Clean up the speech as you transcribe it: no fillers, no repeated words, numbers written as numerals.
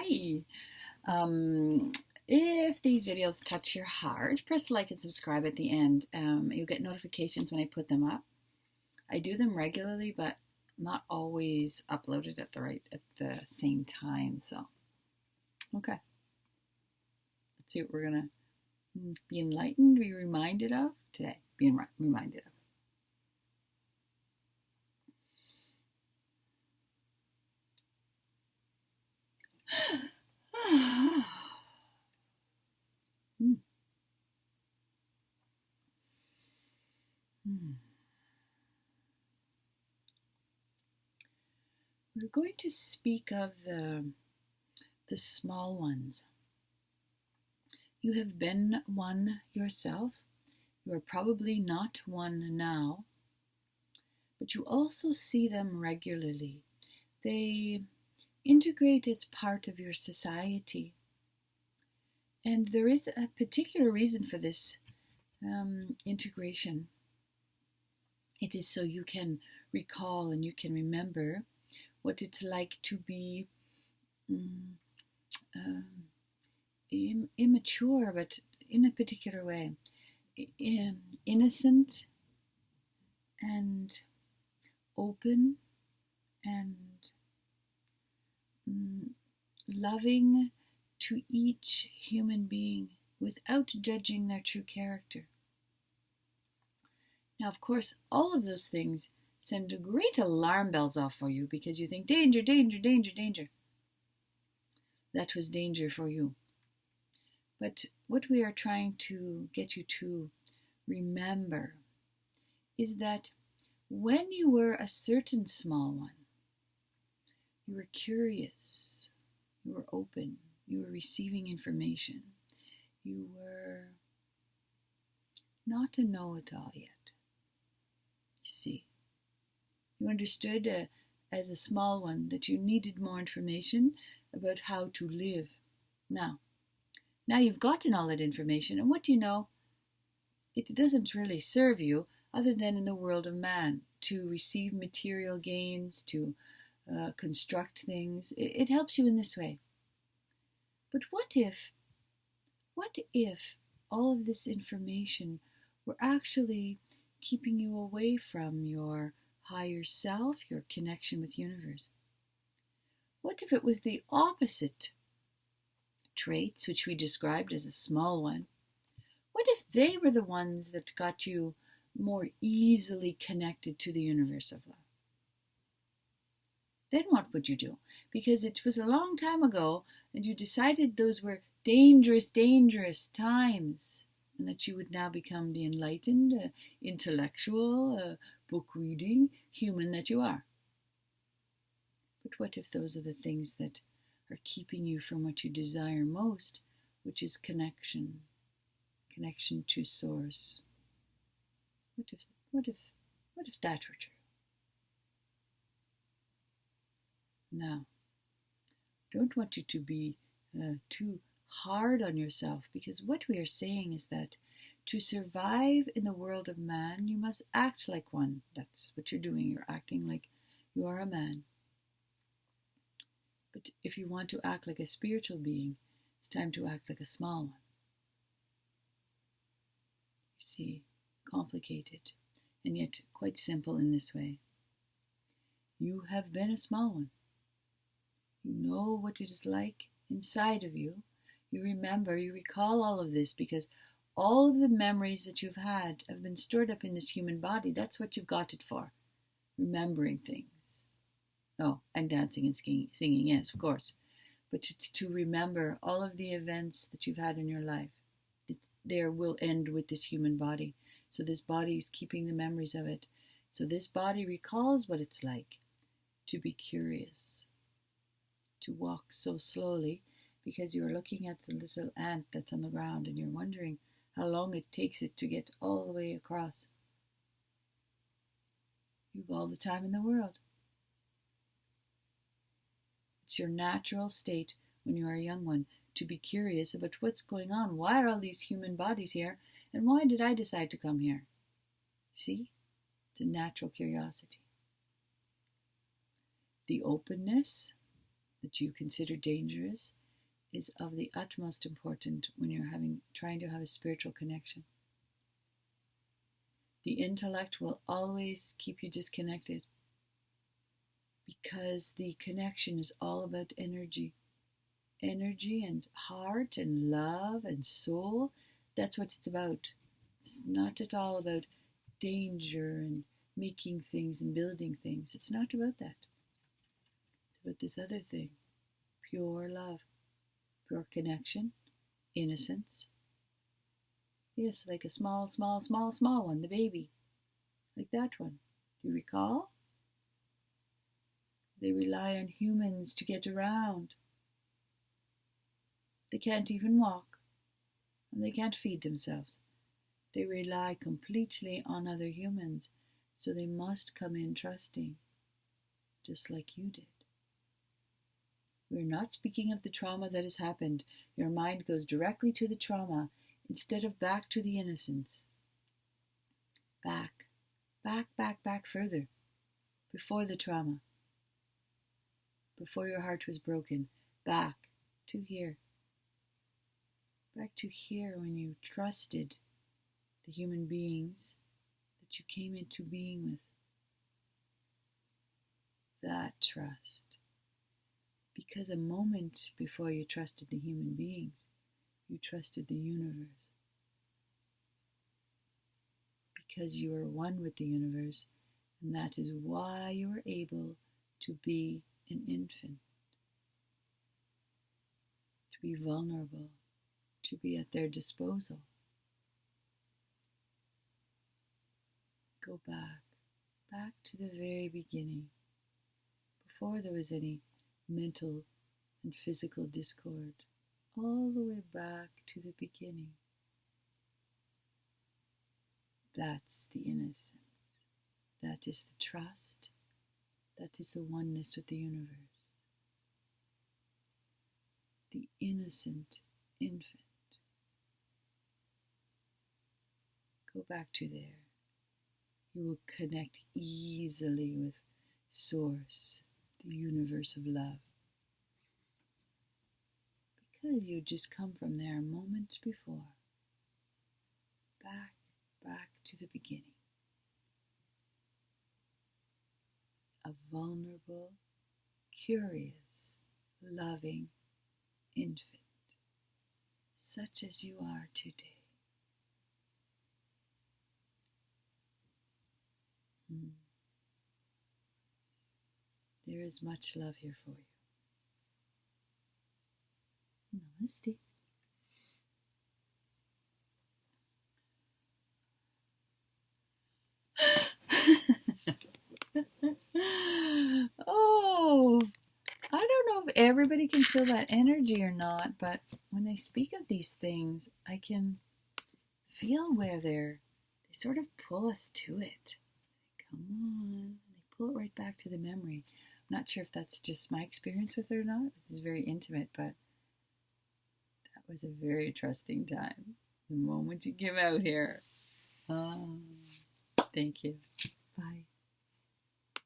Hi. Um, if these videos touch your heart, press like and subscribe at the end. You'll get notifications when I put them up. I do them regularly, but not always uploaded at the same time. So, okay. Let's see what we're gonna be enlightened, be reminded of today. Being reminded of. We're going to speak of the small ones. You have been one yourself. You are probably not one now, but you also see them regularly. They integrate as part of your society. And there is a particular reason for this integration. It is so you can recall and you can remember what it's like to be immature, but in a particular way, innocent and open and loving to each human being without judging their true character. Now, of course, all of those things send great alarm bells off for you because you think, danger, danger, danger, danger. That was danger for you. But what we are trying to get you to remember is that when you were a certain small one, you were curious, you were open, you were receiving information, you were not a know-it-all yet. You see, you understood as a small one that you needed more information about how to live. Now you've gotten all that information, and what do you know? It doesn't really serve you other than in the world of man to receive material gains, to construct things. It helps you in this way. But what if all of this information were actually keeping you away from your higher self, your connection with universe? What if it was the opposite traits, which we described as a small one? What if they were the ones that got you more easily connected to the universe of love? Then what would you do? Because it was a long time ago and you decided those were dangerous, dangerous times, and that you would now become the enlightened, intellectual, book-reading human that you are. But what if those are the things that are keeping you from what you desire most, which is connection to source? What if that were true? Now, don't want you to be too hard on yourself, because what we are saying is that to survive in the world of man, you must act like one. That's what you're doing. You're acting like you are a man. But if you want to act like a spiritual being, it's time to act like a small one. You see, complicated, and yet quite simple in this way. You have been a small one. You know what it is like inside of you. You remember, you recall all of this because all of the memories that you've had have been stored up in this human body. That's what you've got it for. Remembering things. Oh, and dancing and singing, yes, of course. But to remember all of the events that you've had in your life. There will end with this human body. So this body is keeping the memories of it. So this body recalls what it's like to be curious, to walk so slowly, because you're looking at the little ant that's on the ground and you're wondering how long it takes it to get all the way across. You've all the time in the world. It's your natural state when you are a young one to be curious about what's going on. Why are all these human bodies here? And why did I decide to come here? See? It's a natural curiosity. The openness that you consider dangerous is of the utmost importance when you're trying to have a spiritual connection. The intellect will always keep you disconnected because the connection is all about energy. Energy and heart and love and soul, that's what it's about. It's not at all about danger and making things and building things. It's not about that. It's about this other thing, pure love, pure connection, innocence. Yes, like a small one, the baby. Like that one. Do you recall? They rely on humans to get around. They can't even walk, and they can't feed themselves. They rely completely on other humans, so they must come in trusting, just like you did. We're not speaking of the trauma that has happened. Your mind goes directly to the trauma instead of back to the innocence. Back further, before the trauma, before your heart was broken, back to here. Back to here when you trusted the human beings that you came into being with. That trust. Because a moment before you trusted the human beings, you trusted the universe. Because you are one with the universe, and that is why you are able to be an infant. To be vulnerable. To be at their disposal. Go back to the very beginning, before there was any mental and physical discord, all the way back to the beginning. That's the innocence. That is the trust. That is the oneness with the universe. The innocent infant. Go back to there. You will connect easily with Source, the universe of love. Because you just come from there a moment before. Back to the beginning. A vulnerable, curious, loving infant, such as you are today. There is much love here for you. Namaste. Oh, I don't know if everybody can feel that energy or not, but when they speak of these things, I can feel where they sort of pull us to it. Come on. They pull it right back to the memory. I'm not sure if that's just my experience with it or not. This is very intimate, but that was a very trusting time. The moment you give out here. Thank you. Bye.